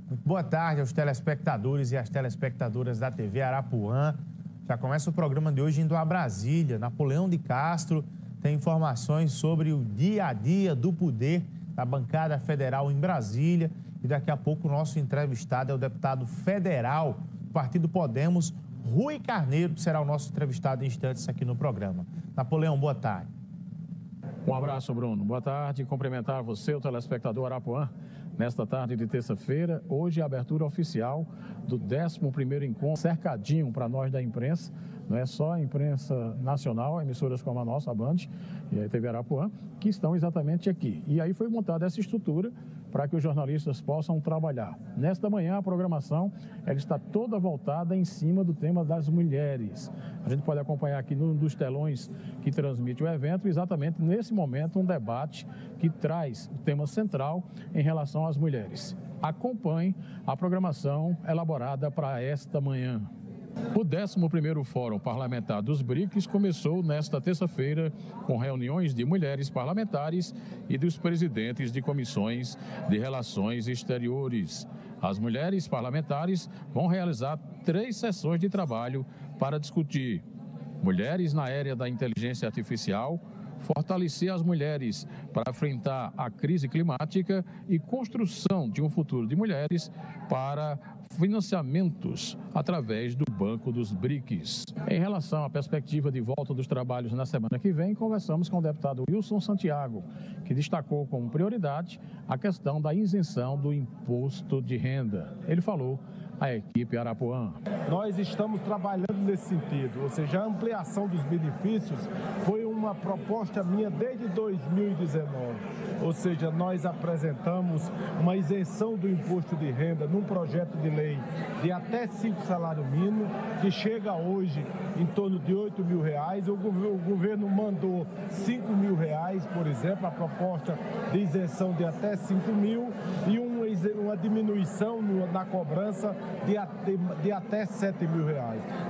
Muito boa tarde aos telespectadores e às telespectadoras da TV Arapuã. Já começa o programa de hoje indo a Brasília. Napoleão de Castro tem informações sobre o dia a dia do poder da bancada federal em Brasília. E daqui a pouco o nosso entrevistado é o deputado federal do Partido Podemos, Rui Carneiro, que será o nosso entrevistado em instantes aqui no programa. Napoleão, boa tarde. Um abraço, Bruno. Boa tarde. Cumprimentar você, o telespectador Arapuã. Nesta tarde de terça-feira, hoje é a abertura oficial do 11º encontro, cercadinho para nós da imprensa, não é só a imprensa nacional, emissoras como a nossa, a Band e a TV Arapuã, que estão exatamente aqui. E aí foi montada essa estrutura para que os jornalistas possam trabalhar. Nesta manhã, a programação ela está toda voltada em cima do tema das mulheres. A gente pode acompanhar aqui num dos telões que transmite o evento, exatamente nesse momento, um debate que traz o tema central em relação às mulheres. Acompanhe a programação elaborada para esta manhã. O 11º Fórum Parlamentar dos BRICS começou nesta terça-feira com reuniões de mulheres parlamentares e dos presidentes de comissões de relações exteriores. As mulheres parlamentares vão realizar 3 sessões de trabalho para discutir mulheres na área da inteligência artificial, fortalecer as mulheres para enfrentar a crise climática e construção de um futuro de mulheres para financiamentos através do Banco dos BRICS. Em relação à perspectiva de volta dos trabalhos na semana que vem, conversamos com o deputado Wilson Santiago, que destacou como prioridade a questão da isenção do imposto de renda. Ele falou à equipe Arapuã. Nós estamos trabalhando nesse sentido, ou seja, a ampliação dos benefícios foi uma proposta minha desde 2019, ou seja, nós apresentamos uma isenção do imposto de renda num projeto de lei de até 5 salários mínimos, que chega hoje em torno de R$8 mil. O governo mandou R$5.000, por exemplo, a proposta de isenção de até 5 mil e uma diminuição na cobrança de até R$7 mil.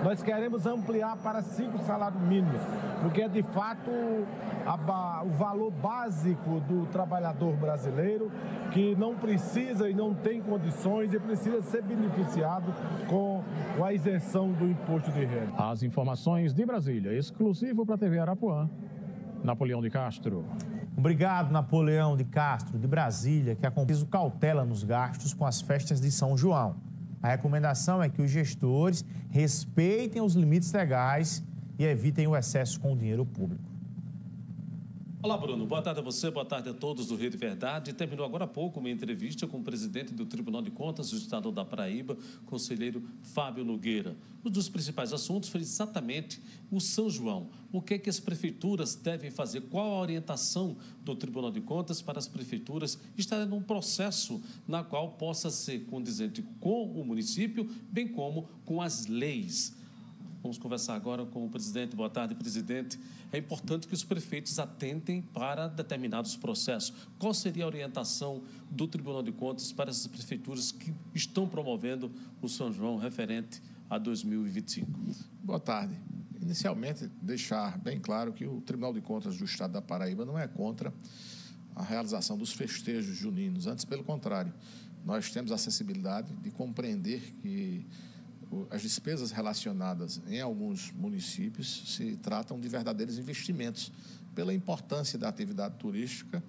Nós queremos ampliar para 5 salários mínimos, porque é de fato o valor básico do trabalhador brasileiro que não precisa e não tem condições e precisa ser beneficiado com a isenção do imposto de renda. As informações de Brasília, exclusivo para a TV Arapuã, Napoleão de Castro. Obrigado, Napoleão de Castro, de Brasília, que acompanha o cautela nos gastos com as festas de São João. A recomendação é que os gestores respeitem os limites legais e evitem o excesso com o dinheiro público. Olá, Bruno. Boa tarde a você, boa tarde a todos do Rio de Verdade. Terminou agora há pouco uma entrevista com o presidente do Tribunal de Contas do Estado da Paraíba, conselheiro Fábio Nogueira. Um dos principais assuntos foi exatamente o São João. O que é que as prefeituras devem fazer? Qual a orientação do Tribunal de Contas para as prefeituras estarem num processo na qual possa ser condizente com o município, bem como com as leis? Vamos conversar agora com o presidente. Boa tarde, presidente. É importante que os prefeitos atentem para determinados processos. Qual seria a orientação do Tribunal de Contas para essas prefeituras que estão promovendo o São João referente a 2025? Boa tarde. Inicialmente, deixar bem claro que o Tribunal de Contas do Estado da Paraíba não é contra a realização dos festejos juninos. Antes, pelo contrário, nós temos a sensibilidade de compreender que as despesas relacionadas em alguns municípios se tratam de verdadeiros investimentos pela importância da atividade turística,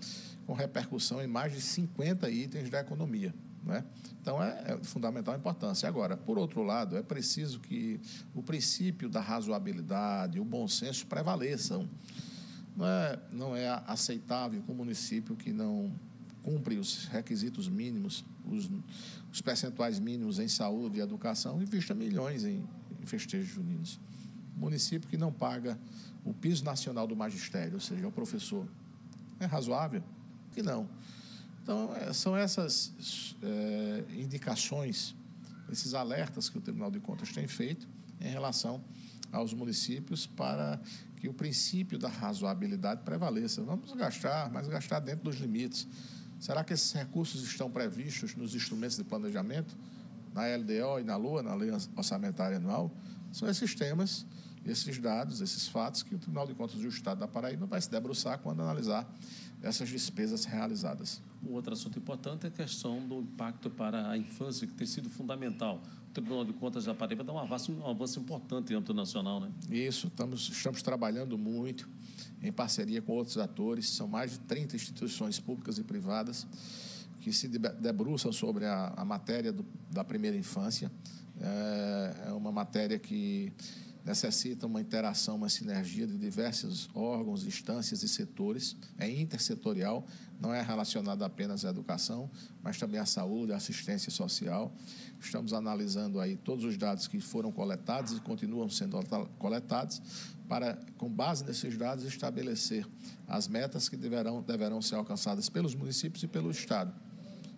com repercussão em mais de 50 itens da economia, né? Então, é de fundamental importância. Agora, por outro lado, é preciso que o princípio da razoabilidade, o bom senso prevaleçam. Não é aceitável que um município que não cumpre os requisitos mínimos, os percentuais mínimos em saúde e educação, invista milhões em festejos juninos. Município que não paga o piso nacional do magistério, ou seja, o professor, é razoável? Que não. Então, são essas indicações, esses alertas que o Tribunal de Contas tem feito em relação aos municípios para que o princípio da razoabilidade prevaleça. Vamos gastar, mas gastar dentro dos limites. Será que esses recursos estão previstos nos instrumentos de planejamento, na LDO e na LOA, na Lei Orçamentária Anual? São esses temas esses dados, esses fatos que o Tribunal de Contas do Estado da Paraíba vai se debruçar quando analisar essas despesas realizadas. Um outro assunto importante é a questão do impacto para a infância, que tem sido fundamental. O Tribunal de Contas da Paraíba dá um avanço importante em âmbito nacional, né? Isso, estamos trabalhando muito em parceria com outros atores. São mais de 30 instituições públicas e privadas que se debruçam sobre a matéria da primeira infância. É uma matéria que necessita uma interação, uma sinergia de diversos órgãos, instâncias e setores. É intersetorial, não é relacionado apenas à educação, mas também à saúde, à assistência social. Estamos analisando aí todos os dados que foram coletados e continuam sendo coletados para, com base nesses dados, estabelecer as metas que deverão ser alcançadas pelos municípios e pelo Estado,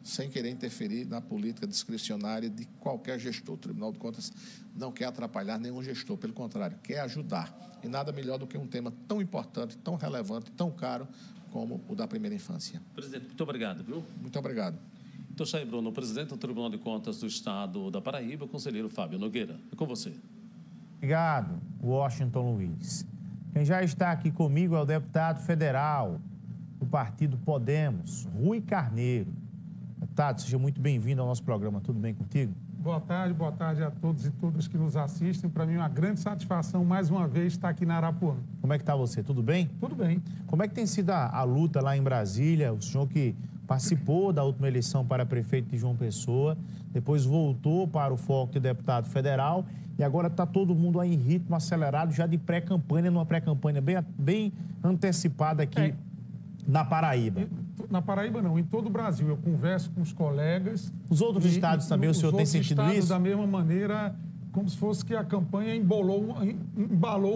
sem querer interferir na política discricionária de qualquer gestor. O Tribunal de Contas não quer atrapalhar nenhum gestor, pelo contrário, quer ajudar. E nada melhor do que um tema tão importante, tão relevante, tão caro como o da primeira infância. Presidente, muito obrigado, viu? Muito obrigado. Então, Chay Bruno, presidente do Tribunal de Contas do Estado da Paraíba, conselheiro Fábio Nogueira. É com você. Obrigado, Washington Luiz. Quem já está aqui comigo é o deputado federal do partido Podemos, Rui Carneiro. Deputado, seja muito bem-vindo ao nosso programa. Tudo bem contigo? Boa tarde a todos e todas que nos assistem. Para mim é uma grande satisfação, mais uma vez, estar aqui na Arapuã. Como é que está você? Tudo bem? Tudo bem. Como é que tem sido a luta lá em Brasília? O senhor que participou da última eleição para prefeito de João Pessoa, depois voltou para o foco de deputado federal e agora está todo mundo aí em ritmo acelerado, já de pré-campanha, numa pré-campanha bem antecipada aqui na Paraíba. Na Paraíba não, em todo o Brasil. Eu converso com os colegas. Os outros estados também, o senhor tem sentido isso? Da mesma maneira, como se fosse que a campanha embalou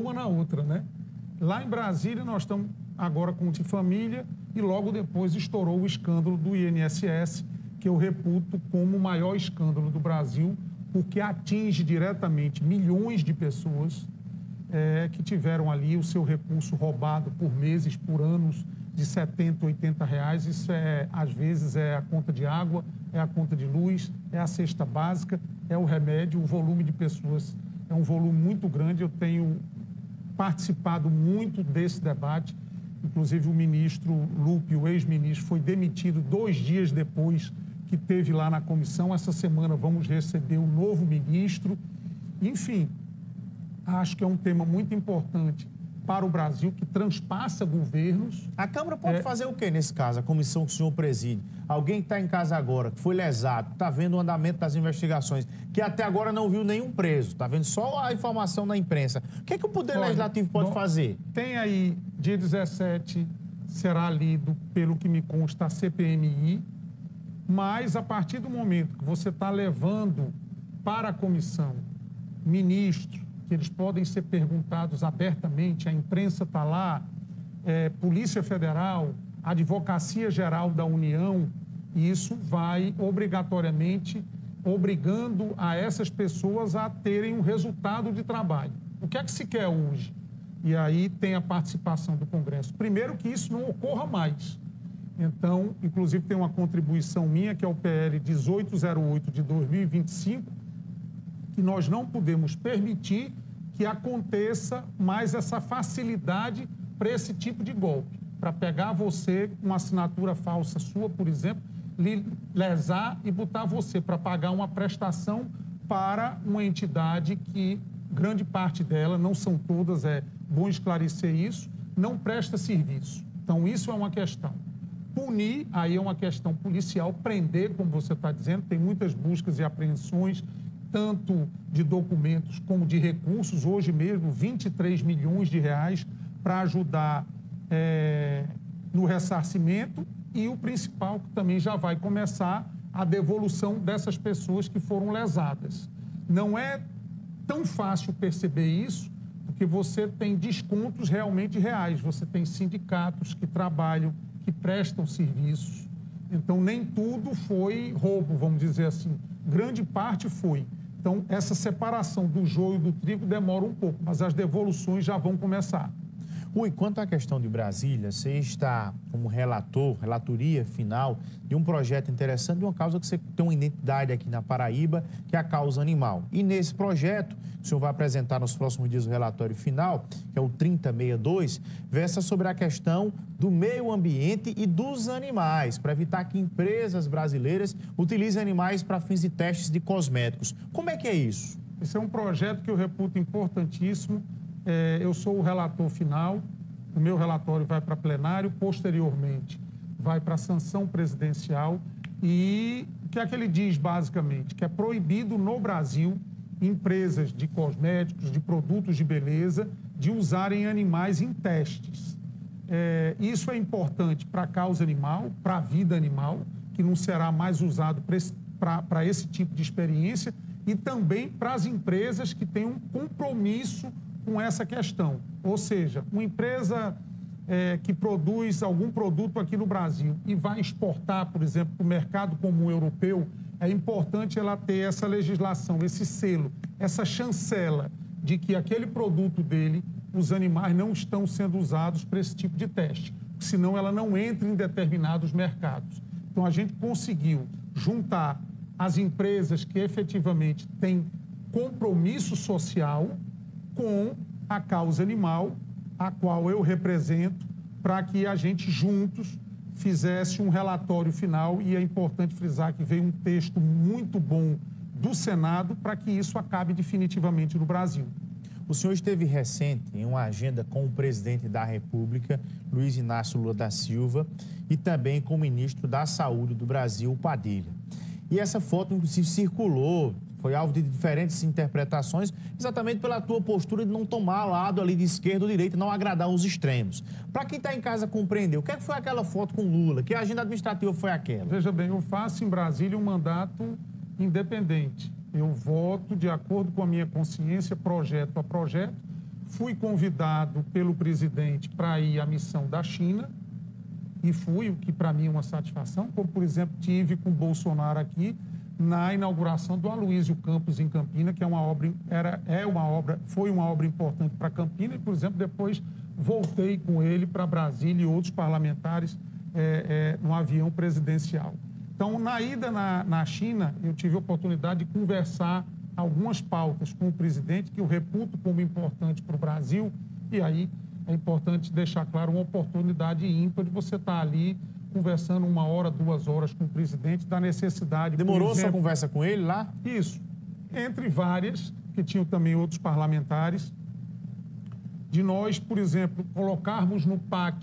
uma na outra, né? Lá em Brasília, nós estamos agora com o de família e logo depois estourou o escândalo do INSS, que eu reputo como o maior escândalo do Brasil, porque atinge diretamente milhões de pessoas que tiveram ali o seu recurso roubado por meses, por anos, de R$70, R$80. Isso às vezes é a conta de água, é a conta de luz, é a cesta básica, é o remédio, o volume de pessoas é um volume muito grande. Eu tenho participado muito desse debate. Inclusive o ministro Lupe, o ex-ministro, foi demitido 2 dias depois que teve lá na comissão. Essa semana vamos receber um novo ministro. Enfim, acho que é um tema muito importante para o Brasil, que transpassa governos. A Câmara pode fazer o quê nesse caso, a comissão que o senhor preside? Alguém que está em casa agora, que foi lesado, está vendo o andamento das investigações, que até agora não viu nenhum preso, está vendo só a informação na imprensa. O que é que o Poder Legislativo pode fazer? Tem aí, dia 17, será lido, pelo que me consta, a CPMI, mas a partir do momento que você está levando para a comissão ministro, que eles podem ser perguntados abertamente, a imprensa está lá, Polícia Federal, Advocacia Geral da União, e isso vai obrigatoriamente obrigando a essas pessoas a terem um resultado de trabalho. O que é que se quer hoje? E aí tem a participação do Congresso. Primeiro, que isso não ocorra mais. Então, inclusive, tem uma contribuição minha, que é o PL 1808 de 2025, que nós não podemos permitir que aconteça mais essa facilidade para esse tipo de golpe. Para pegar você, uma assinatura falsa sua, por exemplo, lesar e botar você para pagar uma prestação para uma entidade que, grande parte dela, não são todas, é bom esclarecer isso, não presta serviço. Então, isso é uma questão. Punir, aí é uma questão policial, prender, como você está dizendo, tem muitas buscas e apreensões, tanto de documentos como de recursos, hoje mesmo 23 milhões de reais para ajudar no ressarcimento e o principal que também já vai começar a devolução dessas pessoas que foram lesadas. Não é tão fácil perceber isso, porque você tem descontos realmente reais, você tem sindicatos que trabalham, que prestam serviços, então nem tudo foi roubo, vamos dizer assim, grande parte foi. Então, essa separação do joio do trigo demora um pouco, mas as devoluções já vão começar. Rui, quanto à questão de Brasília, você está como relatoria final de um projeto interessante, de uma causa que você tem uma identidade aqui na Paraíba, que é a causa animal. E nesse projeto, o senhor vai apresentar nos próximos dias o relatório final, que é o 3062, versa sobre a questão do meio ambiente e dos animais, para evitar que empresas brasileiras utilizem animais para fins de testes de cosméticos. Como é que é isso? Esse é um projeto que eu reputo importantíssimo. Eu sou o relator final, o meu relatório vai para plenário, posteriormente vai para a sanção presidencial e o que é que ele diz basicamente? Que é proibido no Brasil empresas de cosméticos, de produtos de beleza, de usarem animais em testes. Isso é importante para a causa animal, para a vida animal, que não será mais usado para esse tipo de experiência e também para as empresas que têm um compromisso com essa questão. Ou seja, uma empresa que produz algum produto aqui no Brasil e vai exportar, por exemplo, para o mercado comum europeu, é importante ela ter essa legislação, esse selo, essa chancela de que aquele produto dele, os animais não estão sendo usados para esse tipo de teste, senão ela não entra em determinados mercados. Então, a gente conseguiu juntar as empresas que efetivamente têm compromisso social com a causa animal, a qual eu represento, para que a gente juntos fizesse um relatório final, e é importante frisar que veio um texto muito bom do Senado para que isso acabe definitivamente no Brasil. O senhor esteve recente em uma agenda com o presidente da República, Luiz Inácio Lula da Silva, e também com o ministro da Saúde do Brasil, Padilha. E essa foto, inclusive, circulou, foi alvo de diferentes interpretações, exatamente pela tua postura de não tomar lado ali de esquerda ou direita, não agradar os extremos. Para quem está em casa compreender, o que foi aquela foto com Lula? Que agenda administrativa foi aquela? Veja bem, eu faço em Brasília um mandato independente. Eu voto de acordo com a minha consciência, projeto a projeto. Fui convidado pelo presidente para ir à missão da China e fui, o que para mim é uma satisfação, como, por exemplo, tive com o Bolsonaro aqui na inauguração do Aloysio Campos em Campina, que é uma obra, foi uma obra importante para Campina, e, por exemplo, depois voltei com ele para Brasília e outros parlamentares no avião presidencial. Então, na ida na China, eu tive a oportunidade de conversar algumas pautas com o presidente, que eu reputo como importante para o Brasil, e aí é importante deixar claro uma oportunidade ímpar de você estar ali conversando 1 hora, 2 horas com o presidente, da necessidade... Demorou sua conversa com ele lá? Isso. Entre várias, que tinham também outros parlamentares, de nós, por exemplo, colocarmos no PAC,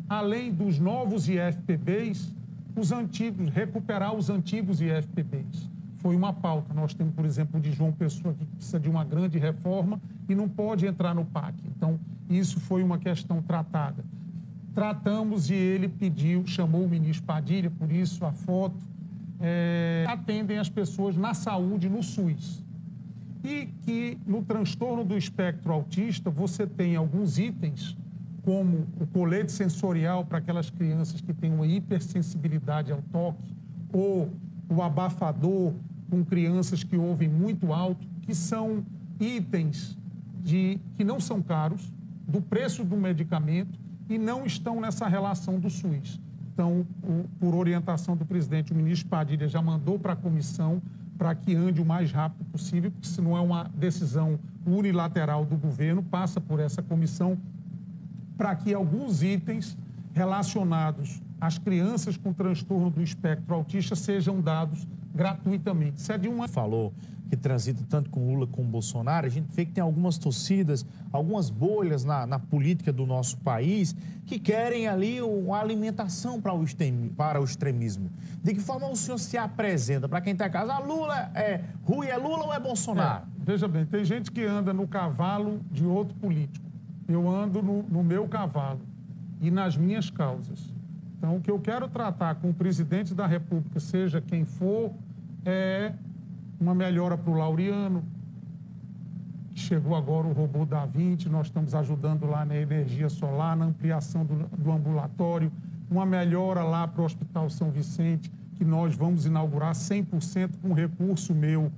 além dos novos IFPBs, os antigos, recuperar os antigos IFPBs. Foi uma pauta. Nós temos, por exemplo, o de João Pessoa, que precisa de uma grande reforma e não pode entrar no PAC. Então, isso foi uma questão tratada. Tratamos e ele pediu, chamou o ministro Padilha, por isso a foto, atendem as pessoas na saúde, no SUS. E que no transtorno do espectro autista você tem alguns itens, como o colete sensorial para aquelas crianças que têm uma hipersensibilidade ao toque, ou o abafador com crianças que ouvem muito alto, que são itens que não são caros, do preço do medicamento, e não estão nessa relação do SUS. Então, por orientação do presidente, o ministro Padilha já mandou para a comissão para que ande o mais rápido possível, porque se não é uma decisão unilateral do governo, passa por essa comissão para que alguns itens relacionados às crianças com transtorno do espectro autista sejam dados gratuitamente. Isso é de uma... Falou que transita tanto com Lula como Bolsonaro, a gente vê que tem algumas torcidas, algumas bolhas na política do nosso país que querem ali uma alimentação para o extremismo. De que forma o senhor se apresenta para quem está em casa? Rui, é Lula ou é Bolsonaro? Veja bem, tem gente que anda no cavalo de outro político. Eu ando no meu cavalo e nas minhas causas. Então, o que eu quero tratar com o presidente da República, seja quem for, é uma melhora para o Laureano. Chegou agora o robô Da Vinci, nós estamos ajudando lá na energia solar, na ampliação do ambulatório, uma melhora lá para o Hospital São Vicente, que nós vamos inaugurar 100% com recurso meu,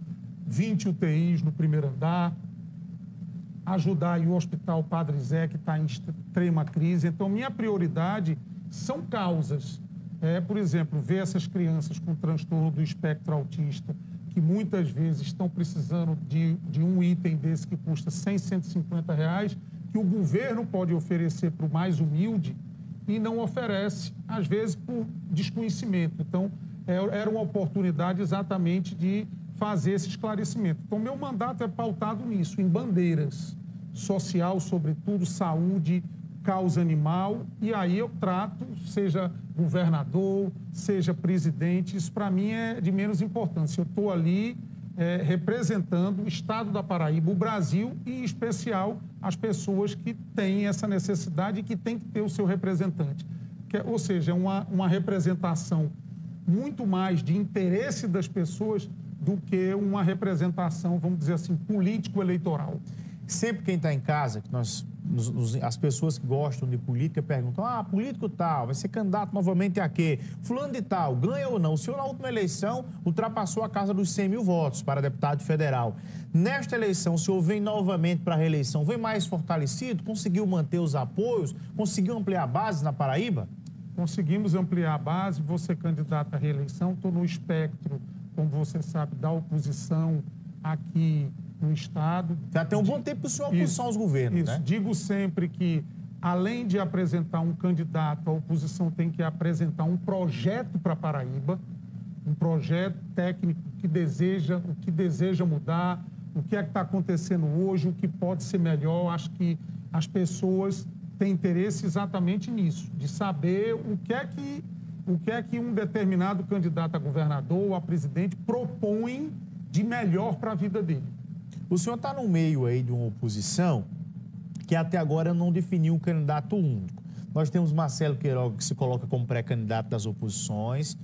20 UTIs no primeiro andar. ajudar aí o Hospital Padre Zé, que está em extrema crise. Então, minha prioridade são causas. Por exemplo, ver essas crianças com transtorno do espectro autista, que muitas vezes estão precisando de um item desse que custa 100, 150 reais, que o governo pode oferecer para o mais humilde e não oferece, às vezes, por desconhecimento. Então, era uma oportunidade exatamente de fazer esse esclarecimento. Então, meu mandato é pautado nisso, em bandeiras. Social, sobretudo, saúde, causa animal, e aí eu trato, seja governador, seja presidente, isso para mim é de menos importância. Eu estou ali representando o estado da Paraíba, o Brasil e, em especial, as pessoas que têm essa necessidade e que têm que ter o seu representante. Ou seja, uma representação muito mais de interesse das pessoas do que uma representação, vamos dizer assim, político-eleitoral. Sempre quem está em casa, que as pessoas que gostam de política perguntam: político tal, vai ser candidato novamente a quê? Fulano de tal, ganha ou não? O senhor, na última eleição, ultrapassou a casa dos 100 mil votos para deputado federal. Nesta eleição, o senhor vem novamente para a reeleição, vem mais fortalecido? Conseguiu manter os apoios? Conseguiu ampliar a base na Paraíba? Conseguimos ampliar a base, vou ser candidato à reeleição, estou no espectro, como você sabe, da oposição aqui no Estado. Já tem um bom tempo que o senhor oposição aos governos, né? Digo sempre que, além de apresentar um candidato, a oposição tem que apresentar um projeto para Paraíba, um projeto técnico o que deseja mudar, o que é que está acontecendo hoje, o que pode ser melhor. Acho que as pessoas têm interesse exatamente nisso, de saber o que é que um determinado candidato a governador ou a presidente propõe de melhor para a vida dele. O senhor está no meio aí de uma oposição que até agora não definiu um candidato único. Nós temos Marcelo Queiroga, que se coloca como pré-candidato das oposições,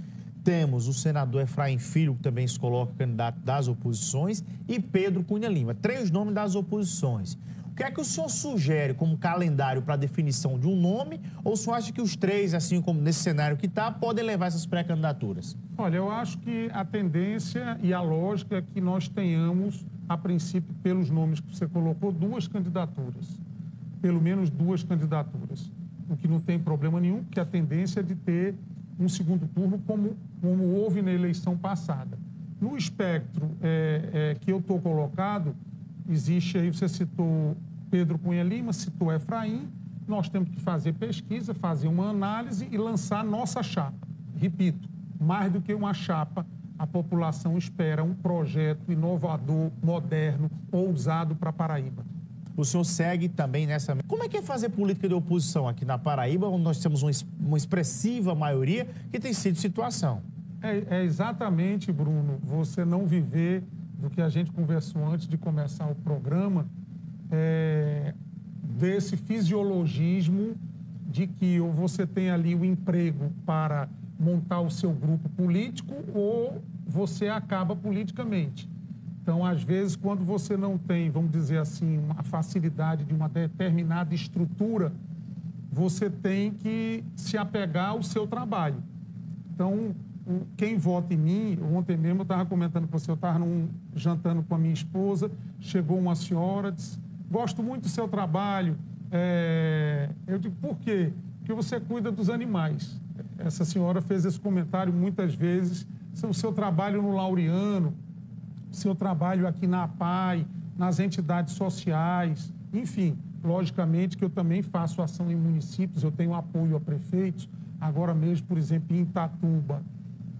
temos o senador Efraim Filho, que também se coloca candidato das oposições, e Pedro Cunha Lima, 3 nomes das oposições. O que é que o senhor sugere como calendário para a definição de um nome, ou o senhor acha que os 3, assim como nesse cenário que está, podem levar essas pré-candidaturas? Olha, eu acho que a tendência e a lógica é que nós tenhamos, a princípio, pelos nomes que você colocou, 2 candidaturas. Pelo menos 2 candidaturas. O que não tem problema nenhum, porque a tendência é de ter um segundo turno como houve na eleição passada. No espectro que eu estou colocado, existe aí, você citou Pedro Cunha Lima, citou Efraim, nós temos que fazer pesquisa, fazer uma análise e lançar nossa chapa. Repito, mais do que uma chapa, a população espera um projeto inovador, moderno, ousado para Paraíba. O senhor segue também nessa... Como é que é fazer política de oposição aqui na Paraíba, onde nós temos uma expressiva maioria que tem sido situação? É exatamente, Bruno, você não viver do que a gente conversou antes de começar o programa, desse fisiologismo de que ou você tem ali o emprego para montar o seu grupo político ou você acaba politicamente. Então, às vezes, quando você não tem, vamos dizer assim, uma facilidade de uma determinada estrutura, você tem que se apegar ao seu trabalho. Então, quem vota em mim, ontem mesmo eu estava comentando com você, eu estava jantando com a minha esposa, chegou uma senhora, disse: gosto muito do seu trabalho. Eu digo: por quê? Porque você cuida dos animais. Essa senhora fez esse comentário muitas vezes, o seu trabalho no Laureano, seu trabalho aqui na APAI, nas entidades sociais, enfim, logicamente que eu também faço ação em municípios, eu tenho apoio a prefeitos, agora mesmo, por exemplo, em Itatuba,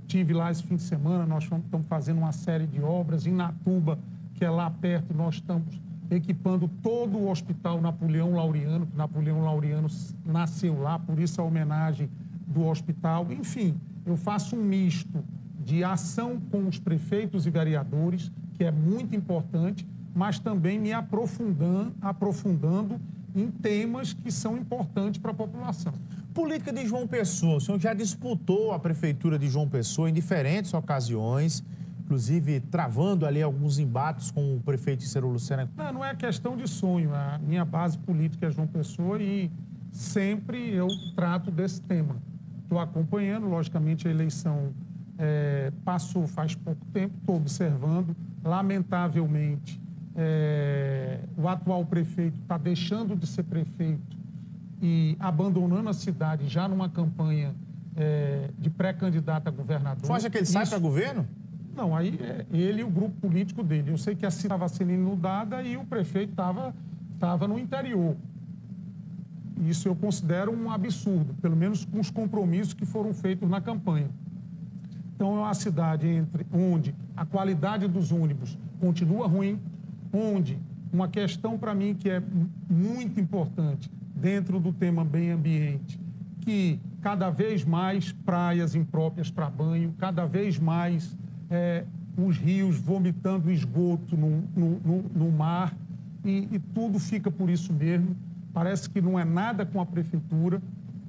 estive lá esse fim de semana, nós estamos fazendo uma série de obras, em Natuba, que é lá perto, nós estamos equipando todo o Hospital Napoleão Laureano, que Napoleão Laureano nasceu lá, por isso a homenagem do hospital, enfim, eu faço um misto de ação com os prefeitos e vereadores, que é muito importante, mas também me aprofundando em temas que são importantes para a população. Política de João Pessoa. O senhor já disputou a prefeitura de João Pessoa em diferentes ocasiões, inclusive travando ali alguns embates com o prefeito Cícero Lucena. Não é questão de sonho. A minha base política é João Pessoa e sempre eu trato desse tema. Estou acompanhando, logicamente, a eleição passou faz pouco tempo, estou observando. Lamentavelmente, o atual prefeito está deixando de ser prefeito e abandonando a cidade já numa campanha de pré-candidato a governador. Você acha que ele sai para governo? Não, aí ele e o grupo político dele. Eu sei que a cidade estava sendo inundada e o prefeito estava no interior. Isso eu considero um absurdo, pelo menos com os compromissos que foram feitos na campanha. Então, é uma cidade onde a qualidade dos ônibus continua ruim, onde uma questão para mim que é muito importante dentro do tema meio ambiente, que cada vez mais praias impróprias para banho, cada vez mais os rios vomitando esgoto no mar, e tudo fica por isso mesmo. Parece que não é nada com a prefeitura.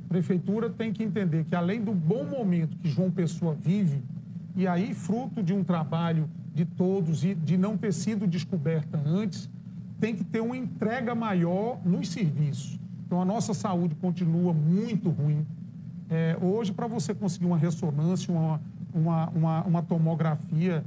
A prefeitura tem que entender que, além do bom momento que João Pessoa vive, e aí fruto de um trabalho de todos e de não ter sido descoberta antes, tem que ter uma entrega maior nos serviços. Então, a nossa saúde continua muito ruim. Hoje, para você conseguir uma ressonância, uma tomografia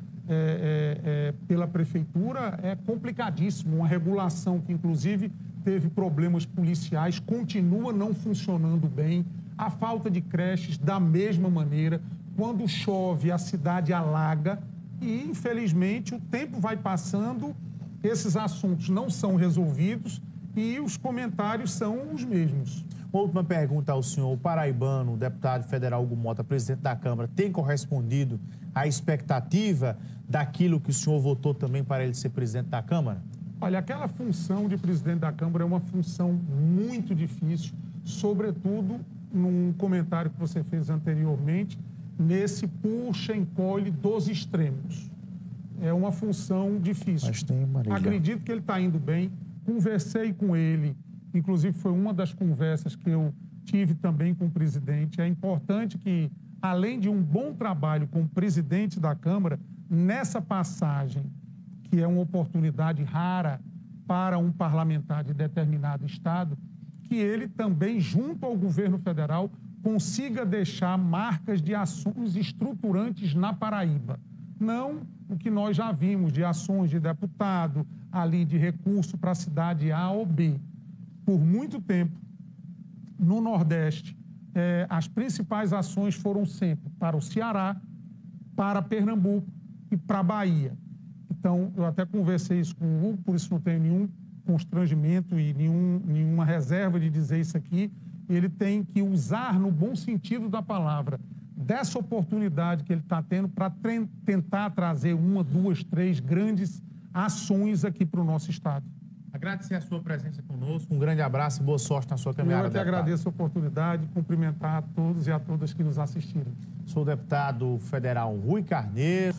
pela prefeitura, é complicadíssimo. Uma regulação que, inclusive, teve problemas policiais, continua não funcionando bem. A falta de creches, da mesma maneira. Quando chove, a cidade alaga e, infelizmente, o tempo vai passando, esses assuntos não são resolvidos e os comentários são os mesmos. Uma última pergunta ao senhor. O paraibano, o deputado federal Hugo Mota, presidente da Câmara, tem correspondido à expectativa daquilo que o senhor votou também para ele ser presidente da Câmara? Olha, aquela função de presidente da Câmara é uma função muito difícil, sobretudo num comentário que você fez anteriormente, nesse puxa-encolhe dos extremos. É uma função difícil. Mas tem, Marília. Acredito que ele está indo bem. Conversei com ele, inclusive foi uma das conversas que eu tive também com o presidente. É importante que, além de um bom trabalho como presidente da Câmara, nessa passagem, que é uma oportunidade rara para um parlamentar de determinado estado, que ele também, junto ao governo federal, consiga deixar marcas de ações estruturantes na Paraíba. Não o que nós já vimos de ações de deputado, ali de recurso para a cidade A ou B. Por muito tempo, no Nordeste, as principais ações foram sempre para o Ceará, para Pernambuco e para a Bahia. Então, eu até conversei isso com o Hugo, por isso não tenho nenhum constrangimento e nenhuma reserva de dizer isso aqui. Ele tem que usar, no bom sentido da palavra, dessa oportunidade que ele está tendo para tentar trazer uma, duas, três grandes ações aqui para o nosso estado. Agradecer a sua presença conosco, um grande abraço e boa sorte na sua caminhada. Eu que agradeço a oportunidade de cumprimentar a todos e a todas que nos assistiram. Sou o deputado federal Rui Carneiro.